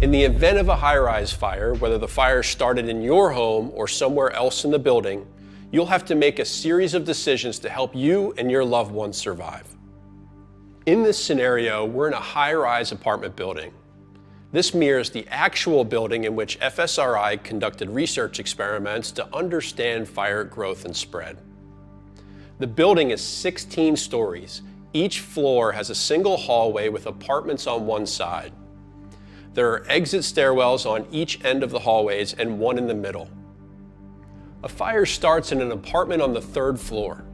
In the event of a high-rise fire, whether the fire started in your home or somewhere else in the building, you'll have to make a series of decisions to help you and your loved ones survive. In this scenario, we're in a high-rise apartment building. This mirrors the actual building in which FSRI conducted research experiments to understand fire growth and spread. The building is 16 stories. Each floor has a single hallway with apartments on one side. There are exit stairwells on each end of the hallways and one in the middle. A fire starts in an apartment on the 3rd floor.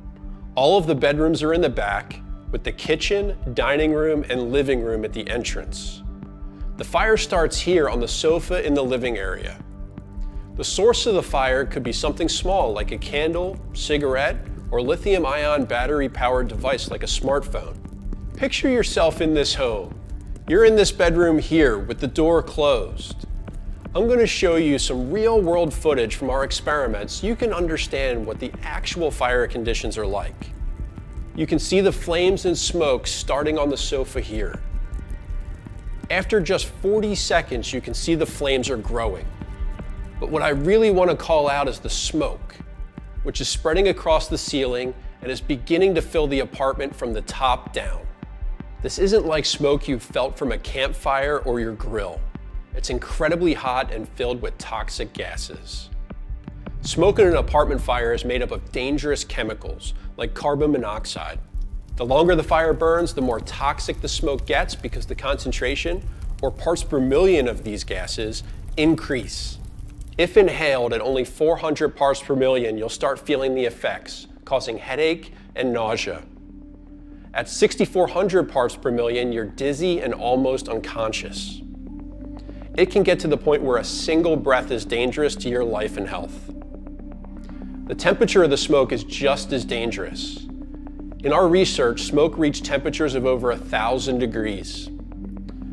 All of the bedrooms are in the back, with the kitchen, dining room, and living room at the entrance. The fire starts here on the sofa in the living area. The source of the fire could be something small like a candle, cigarette, or lithium-ion battery-powered device like a smartphone. Picture yourself in this home. You're in this bedroom here with the door closed. I'm going to show you some real-world footage from our experiments so you can understand what the actual fire conditions are like. You can see the flames and smoke starting on the sofa here. After just 40 seconds, you can see the flames are growing. But what I really want to call out is the smoke, which is spreading across the ceiling and is beginning to fill the apartment from the top down. This isn't like smoke you've felt from a campfire or your grill. It's incredibly hot and filled with toxic gases. Smoke in an apartment fire is made up of dangerous chemicals like carbon monoxide. The longer the fire burns, the more toxic the smoke gets because the concentration, or parts per million of these gases, increase. If inhaled at only 400 parts per million, you'll start feeling the effects, causing headache and nausea. At 6,400 parts per million, you're dizzy and almost unconscious. It can get to the point where a single breath is dangerous to your life and health. The temperature of the smoke is just as dangerous. In our research, smoke reached temperatures of over 1,000 degrees.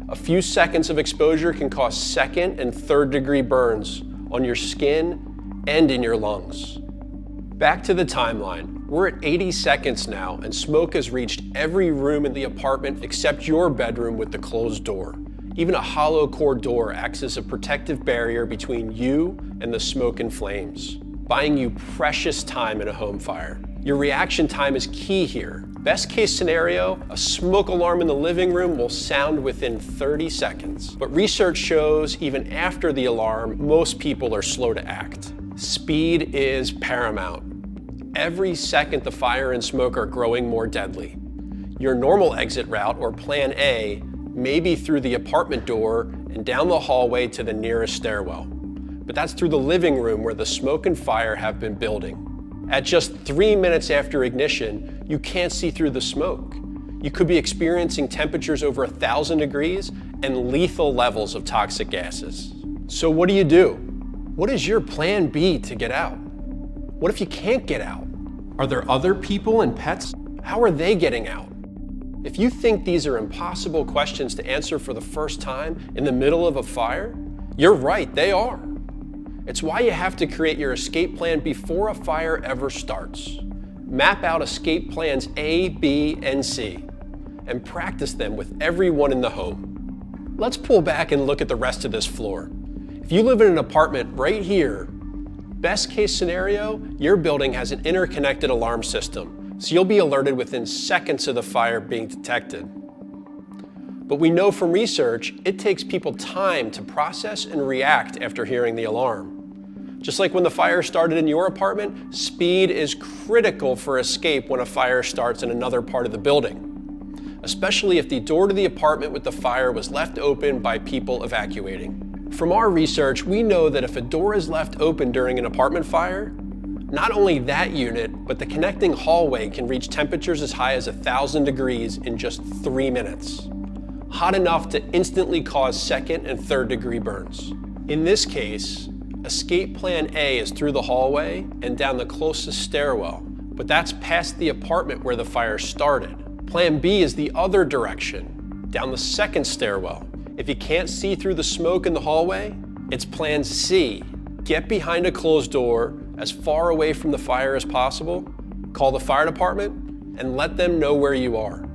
A few seconds of exposure can cause 2nd and 3rd degree burns on your skin and in your lungs. Back to the timeline. We're at 80 seconds now, and smoke has reached every room in the apartment except your bedroom with the closed door. Even a hollow core door acts as a protective barrier between you and the smoke and flames, buying you precious time in a home fire. Your reaction time is key here. Best case scenario, a smoke alarm in the living room will sound within 30 seconds. But research shows even after the alarm, most people are slow to act. Speed is paramount. Every second the fire and smoke are growing more deadly. Your normal exit route, or plan A, may be through the apartment door and down the hallway to the nearest stairwell. But that's through the living room where the smoke and fire have been building. At just 3 minutes after ignition, you can't see through the smoke. You could be experiencing temperatures over 1,000 degrees and lethal levels of toxic gases. So what do? What is your plan B to get out? What if you can't get out? Are there other people and pets? How are they getting out? If you think these are impossible questions to answer for the first time in the middle of a fire, you're right, they are. It's why you have to create your escape plan before a fire ever starts. Map out escape plans A, B, and C, and practice them with everyone in the home. Let's pull back and look at the rest of this floor. If you live in an apartment right here, best case scenario, your building has an interconnected alarm system, so you'll be alerted within seconds of the fire being detected. But we know from research, it takes people time to process and react after hearing the alarm. Just like when the fire started in your apartment, speed is critical for escape when a fire starts in another part of the building, especially if the door to the apartment with the fire was left open by people evacuating. From our research, we know that if a door is left open during an apartment fire, not only that unit, but the connecting hallway can reach temperatures as high as 1,000 degrees in just 3 minutes. Hot enough to instantly cause 2nd and 3rd degree burns. In this case, escape plan A is through the hallway and down the closest stairwell, but that's past the apartment where the fire started. Plan B is the other direction, down the 2nd stairwell. If you can't see through the smoke in the hallway, it's plan C. Get behind a closed door as far away from the fire as possible, call the fire department, and let them know where you are.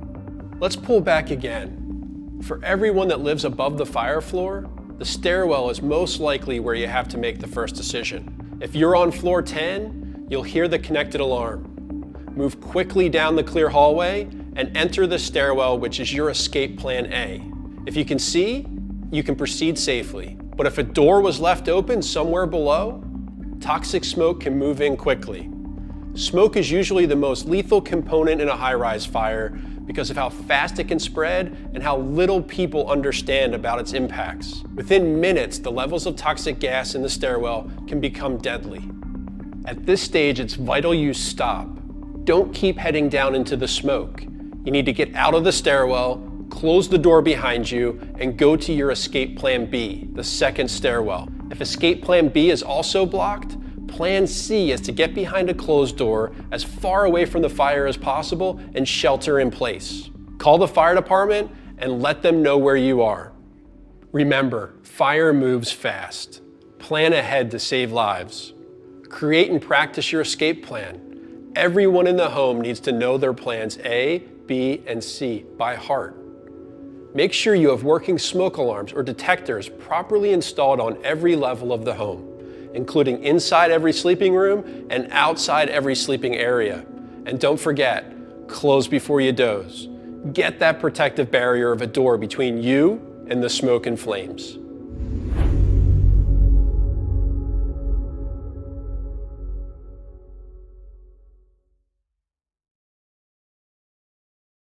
Let's pull back again. For everyone that lives above the fire floor, the stairwell is most likely where you have to make the first decision. If you're on floor 10, you'll hear the connected alarm. Move quickly down the clear hallway and enter the stairwell, which is your escape plan A. If you can see, you can proceed safely. But if a door was left open somewhere below, toxic smoke can move in quickly. Smoke is usually the most lethal component in a high-rise fire because of how fast it can spread and how little people understand about its impacts. Within minutes, the levels of toxic gas in the stairwell can become deadly. At this stage, it's vital you stop. Don't keep heading down into the smoke. You need to get out of the stairwell, close the door behind you, and go to your escape plan B, the second stairwell. If escape plan B is also blocked, plan C is to get behind a closed door as far away from the fire as possible and shelter in place. Call the fire department and let them know where you are. Remember, fire moves fast. Plan ahead to save lives. Create and practice your escape plan. Everyone in the home needs to know their plans A, B, and C by heart. Make sure you have working smoke alarms or detectors properly installed on every level of the home, including inside every sleeping room and outside every sleeping area. And don't forget, close before you doze. Get that protective barrier of a door between you and the smoke and flames.